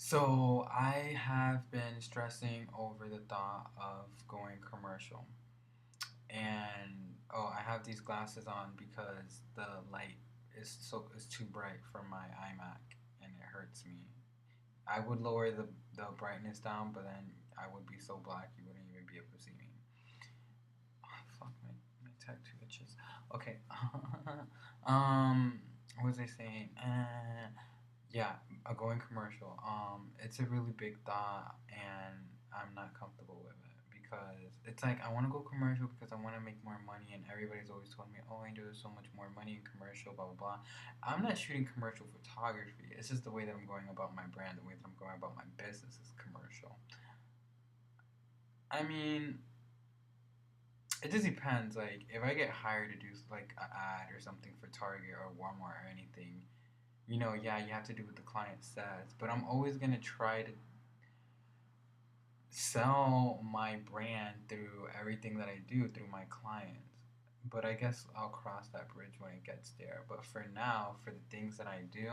So I have been stressing over the thought of going commercial. And I have these glasses on because the light is too bright for my iMac and it hurts me. I would lower the brightness down, but then I would be so black you wouldn't even be able to see me. Oh, fuck my tattoo itches. Okay. um what was I saying? Yeah, a going commercial. It's a really big thought, and I'm not comfortable with it because it's like I want to go commercial because I want to make more money, and everybody's always told me, "Oh, Angel, there's so much more money in commercial." Blah blah blah. I'm not shooting commercial photography. It's just the way that I'm going about my brand, the way that I'm going about my business is commercial. I mean, it just depends. Like, if I get hired to do like an ad or something for Target or Walmart or anything, yeah, you have to do what the client says. But I'm always gonna try to sell my brand through everything that I do through my clients. But I guess I'll cross that bridge when it gets there. But for now, for the things that I do,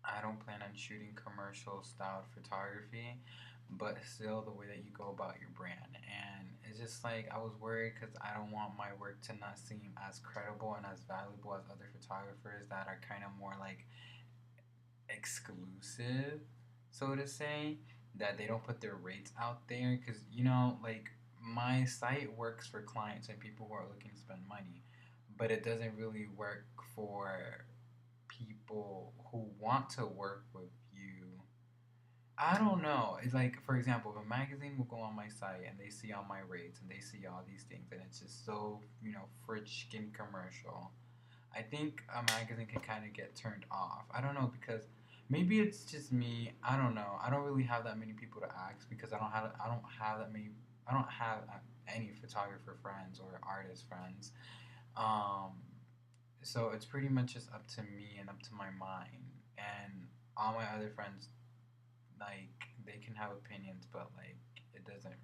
I don't plan on shooting commercial styled photography, but still the way that you go about your brand. And it's just like I was worried because I don't want my work to not seem as credible and as valuable as other photographers that are kind of more like exclusive, so to say, that they don't put their rates out there because like my site works for clients and people who are looking to spend money, but it doesn't really work for people who want to work with you. I don't know. It's like, for example, if a magazine will go on my site and they see all my rates and they see all these things and it's just so, freaking commercial. I think a magazine can kind of get turned off. I don't know because maybe it's just me. I don't know. I don't really have that many people to ask because I don't have any photographer friends or artist friends. Um, so it's pretty much just up to me and up to my mind. And all my other friends, like, they can have opinions, but like it doesn't.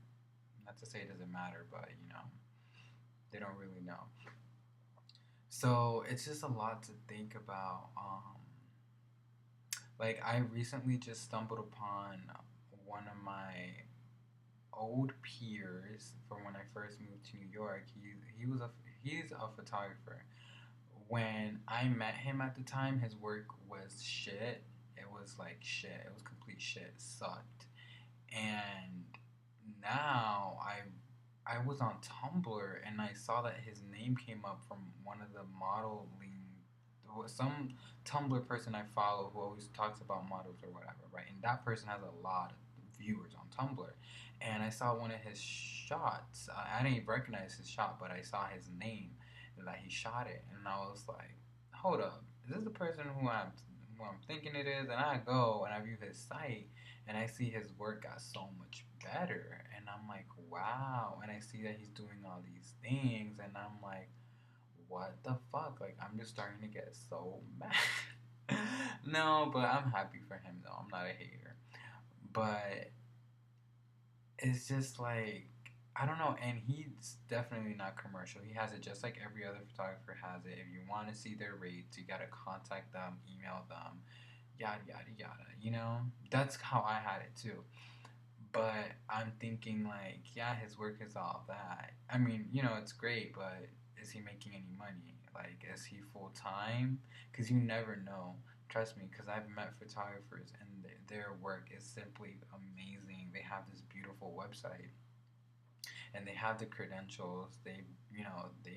Not to say it doesn't matter, but they don't really know. So it's just a lot to think about. Like I recently just stumbled upon one of my old peers from when I first moved to New York. He's a photographer. When I met him at the time, his work was shit. It was like shit. It was complete shit. It sucked. And now I was on Tumblr and I saw that his name came up from one of the modeling, some Tumblr person I follow who always talks about models or whatever, right? And that person has a lot of viewers on Tumblr. And I saw one of his shots. I didn't even recognize his shot, but I saw his name and that he shot it, and I was like, "Hold up, is this the person who I'm thinking it is?" And I go and I view his site, and I see his work got so much better, and I'm like, "Wow!" And I see that he's doing all these things, and I'm like, what the fuck? Like, I'm just starting to get so mad. No, but I'm happy for him though. I'm not a hater. But it's just like, I don't know, and he's definitely not commercial. He has it just like every other photographer has it. If you want to see their rates, you gotta contact them, email them, yada yada yada. That's how I had it too. But I'm thinking like, yeah, his work is all that. I mean, it's great, but is he making any money? Like, is he full time? Because you never know. Trust me, because I've met photographers and their work is simply amazing. They have this beautiful website and they have the credentials. They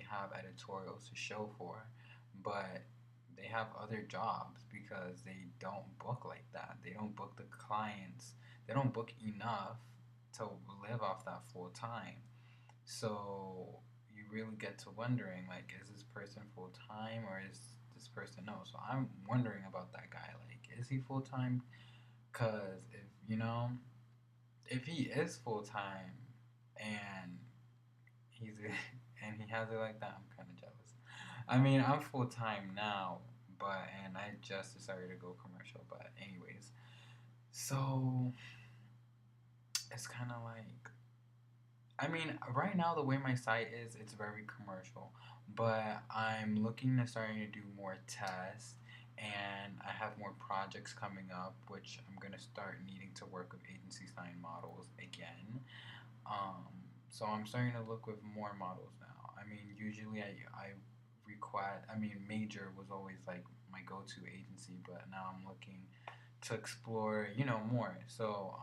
have editorials to show for, but they have other jobs because they don't book like that. They don't book the clients. They don't book enough to live off that full time. So you really get to wondering, like, is this person full time or is this person no? So I'm wondering about that guy. Like, is he full time? Cause if he is full time and he's and he has it like that, I'm kind of jealous. I mean, I'm full time now, but and I just decided to go commercial. But anyways, so it's kind of like, I mean, right now the way my site is, it's very commercial, but I'm looking to starting to do more tests and I have more projects coming up, which I'm gonna start needing to work with agency signed models again. Um, so I'm starting to look with more models now. I mean, usually I request. I mean, Major was always like my go-to agency, but now I'm looking to explore, more. So,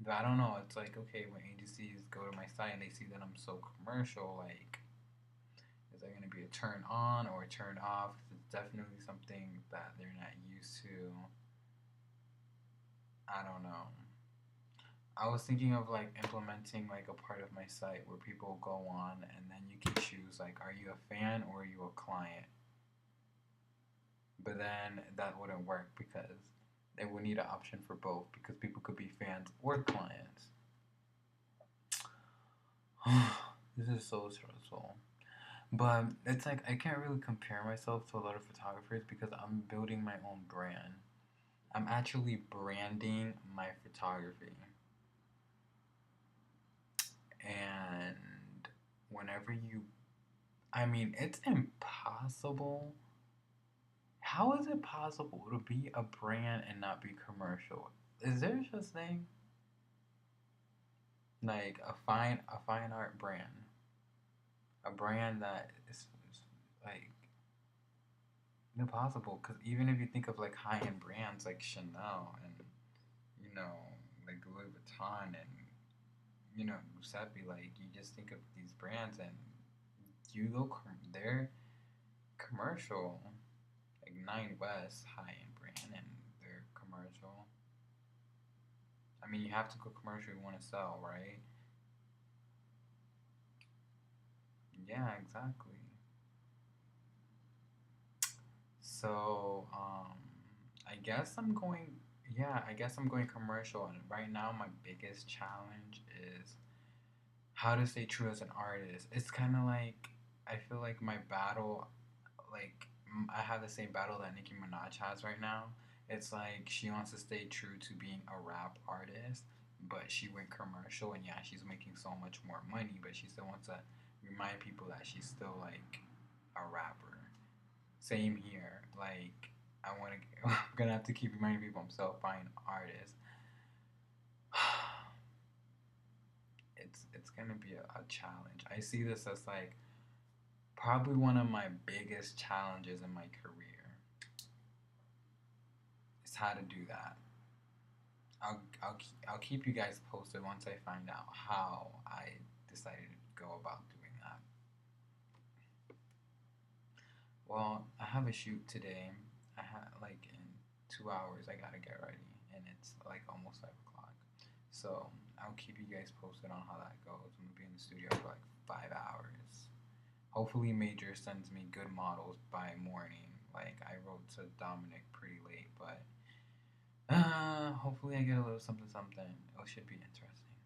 but I don't know. It's like, okay, when agencies go to my site and they see that I'm so commercial, like, is that going to be a turn on or a turn off? 'Cause it's definitely something that they're not used to. I don't know. I was thinking of like implementing like a part of my site where people go on and then you can choose like, are you a fan or are you a client? But then that wouldn't work because they would need an option for both because people could be fans or clients. This is so stressful. But it's like I can't really compare myself to a lot of photographers because I'm building my own brand. I'm actually branding my photography. And whenever you, I mean, it's impossible. How is it possible to be a brand and not be commercial? Is there such thing? Like a fine art brand, a brand that is like impossible. Because even if you think of like high end brands like Chanel and you know like Louis Vuitton and Giuseppe, like you just think of these brands and they're commercial. Like Nine West, high end brand, and they're commercial. I mean, you have to go commercial if you want to sell, right? Yeah, exactly. So, I guess I'm going, yeah, I guess I'm going commercial. And right now, my biggest challenge is how to stay true as an artist. It's kind of like, I feel like my battle, like, I have the same battle that Nicki Minaj has right now. It's like she wants to stay true to being a rap artist, but she went commercial, and yeah, she's making so much more money, but she still wants to remind people that she's still like a rapper. Same here. Like I want to. I'm gonna have to keep reminding people I'm still a fine artist. It's gonna be a challenge. I see this as like probably one of my biggest challenges in my career is how to do that. I'll keep you guys posted once I find out how I decided to go about doing that. Well, I have a shoot today. I have like in 2 hours. I gotta get ready, and it's like almost 5 o'clock. So I'll keep you guys posted on how that goes. I'm gonna be in the studio for like 5 hours. Hopefully, Major sends me good models by morning. Like I wrote to Dominic pretty late, but hopefully I get a little something something. It should be interesting.